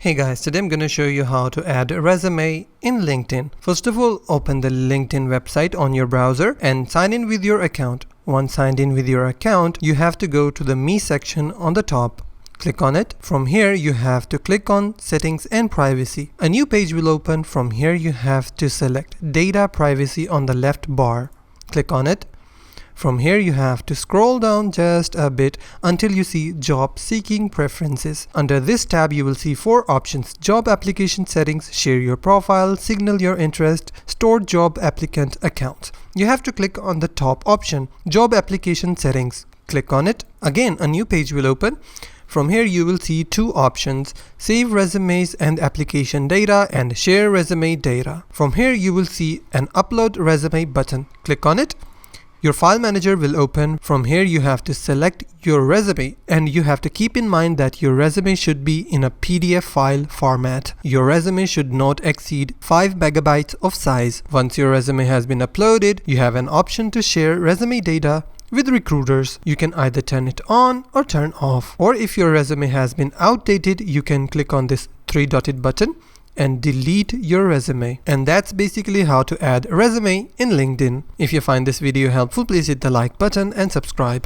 Hey guys, today I'm going to show you how to add a resume in LinkedIn. First of all, open the LinkedIn website on your browser and sign in with your account. Once signed in with your account, you have to go to the Me section on the top. Click on it. From here, you have to click on Settings and Privacy. A new page will open. From here, you have to select Data Privacy on the left bar. Click on it. From here, you have to scroll down just a bit until you see Job Seeking Preferences. Under this tab, you will see 4 options: Job Application Settings, Share Your Profile, Signal Your Interest, Store Job Applicant Account. You have to click on the top option, Job Application Settings. Click on it. Again, a new page will open. From here, you will see 2 options: Save Resumes and Application Data and Share Resume Data. From here, you will see an Upload Resume button. Click on it. Your file manager will open. From here, you have to select your resume, and you have to keep in mind that your resume should be in a PDF file format. Your resume should not exceed 5 megabytes of size. Once your resume has been uploaded, you have an option to share resume data with recruiters. You can either turn it on or turn off. Or if your resume has been outdated, you can click on this 3-dotted button and delete your resume. And that's basically how to add a resume in LinkedIn. If you find this video helpful, please hit the like button and subscribe.